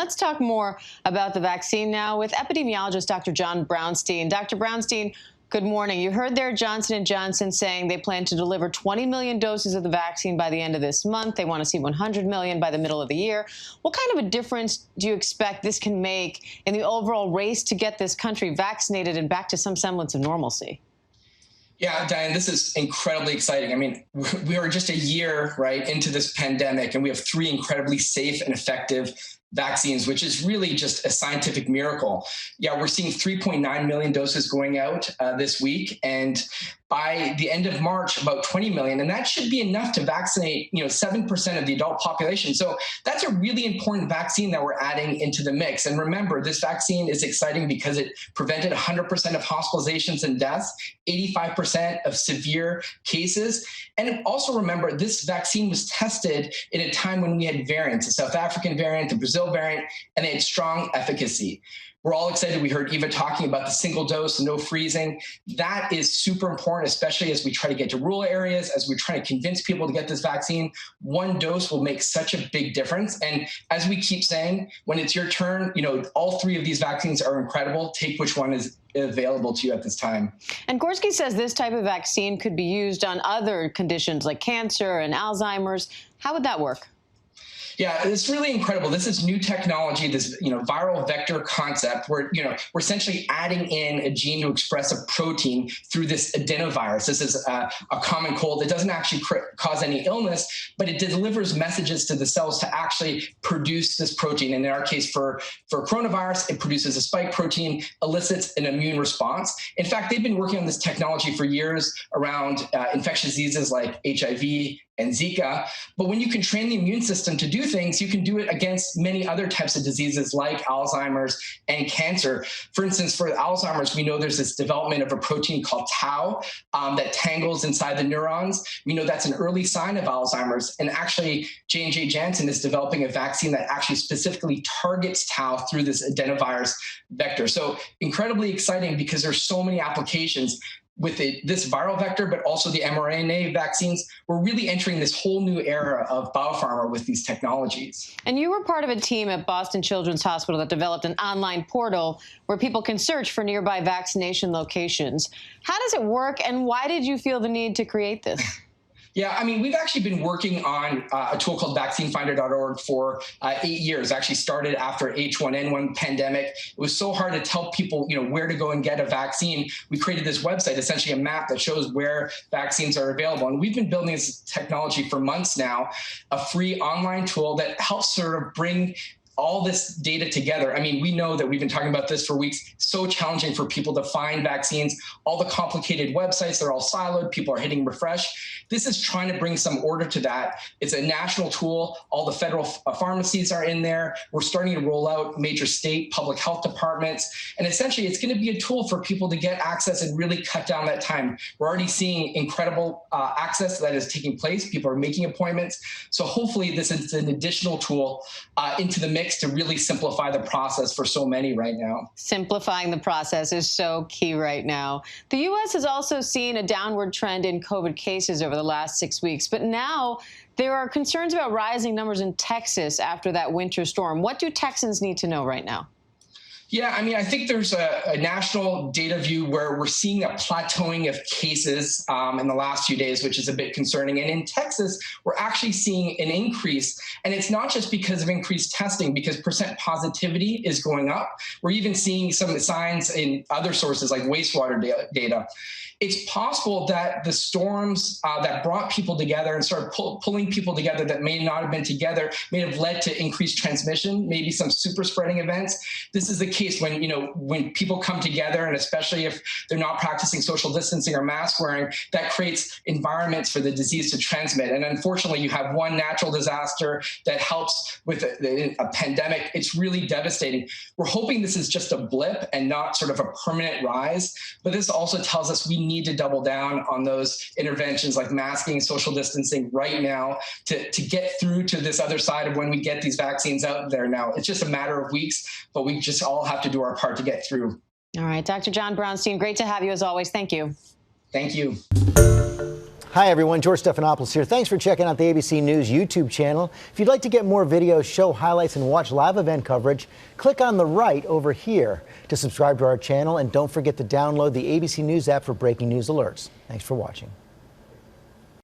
Let's talk more about the vaccine now with epidemiologist Dr. John Brownstein. Dr. Brownstein, good morning. You heard there Johnson & Johnson saying they plan to deliver 20 million doses of the vaccine by the end of this month. They want to see 100 million by the middle of the year. What kind of a difference do you expect this can make in the overall race to get this country vaccinated and back to some semblance of normalcy? Yeah, Diane, this is incredibly exciting. I mean, we are just a year, right, into this pandemic, and we have 3 incredibly safe and effective vaccines, which is really just a scientific miracle. Yeah, we're seeing 3.9 million doses going out this week, and by the end of March, about 20 million, and that should be enough to vaccinate, 7% of the adult population. So that's a really important vaccine that we're adding into the mix. And remember, this vaccine is exciting because it prevented 100% of hospitalizations and deaths, 85% of severe cases. And also remember, this vaccine was tested in a time when we had variants, the South African variant, the Brazil variant, and they had strong efficacy. We're all excited. We heard Eva talking about the single dose, no freezing. That is super important, especially as we try to get to rural areas, as we're trying to convince people to get this vaccine. 1 dose will make such a big difference. And as we keep saying, when it's your turn, all 3 of these vaccines are incredible. Take which one is available to you at this time. And Gorski says this type of vaccine could be used on other conditions like cancer and Alzheimer's. How would that work? Yeah, it's really incredible. This is new technology, this viral vector concept where we're essentially adding in a gene to express a protein through this adenovirus. This is a common cold that doesn't actually cause any illness, but it delivers messages to the cells to actually produce this protein. And in our case, for coronavirus, it produces a spike protein, elicits an immune response. In fact, they've been working on this technology for years around infectious diseases like HIV and Zika. But when you can train the immune system to do things, you can do it against many other types of diseases like Alzheimer's and cancer. For instance, for Alzheimer's, we know there's this development of a protein called tau that tangles inside the neurons. We know that's an early sign of Alzheimer's. And actually, J&J Janssen is developing a vaccine that actually specifically targets tau through this adenovirus vector. So incredibly exciting because there's so many applications with this viral vector, but also the mRNA vaccines. We're really entering this whole new era of biopharma with these technologies. And you were part of a team at Boston Children's Hospital that developed an online portal where people can search for nearby vaccination locations. How does it work, and why did you feel the need to create this? Yeah, I mean, we've actually been working on a tool called vaccinefinder.org for 8 years. Actually started after H1N1 pandemic. It was so hard to tell people, where to go and get a vaccine. We created this website, essentially a map that shows where vaccines are available. And we've been building this technology for months now, a free online tool that helps sort of bring all this data together. I mean, we know that we've been talking about this for weeks. So challenging for people to find vaccines, all the complicated websites, they're all siloed. People are hitting refresh. This is trying to bring some order to that. It's a national tool. All the federal pharmacies are in there. We're starting to roll out major state public health departments. And essentially, it's going to be a tool for people to get access and really cut down that time. We're already seeing incredible access that is taking place. People are making appointments. So hopefully this is an additional tool into the mix to really simplify the process for so many right now. Simplifying the process is so key right now. The U.S. has also seen a downward trend in COVID cases over the last 6 weeks, but now there are concerns about rising numbers in Texas after that winter storm. What do Texans need to know right now? Yeah, I mean, I think there's a national data view where we're seeing a plateauing of cases in the last few days, which is a bit concerning. And in Texas, we're actually seeing an increase. And it's not just because of increased testing, because percent positivity is going up. We're even seeing some signs in other sources like wastewater data. It's possible that the storms that brought people together and started pulling people together that may not have been together may have led to increased transmission, maybe some super spreading events. This is the case when, when people come together, and especially if they're not practicing social distancing or mask wearing, that creates environments for the disease to transmit. And unfortunately, you have one natural disaster that helps with a pandemic. It's really devastating. We're hoping this is just a blip and not sort of a permanent rise, but this also tells us we need to double down on those interventions like masking, social distancing right now to get through to this other side of when we get these vaccines out there now. It's just a matter of weeks, but we just all have to do our part to get through. All right, Dr. John Brownstein, great to have you as always. Thank you. Thank you. Hi, everyone. George Stephanopoulos here. Thanks for checking out the ABC News YouTube channel. If you'd like to get more videos, show highlights, and watch live event coverage, click on the right over here to subscribe to our channel. And don't forget to download the ABC News app for breaking news alerts. Thanks for watching.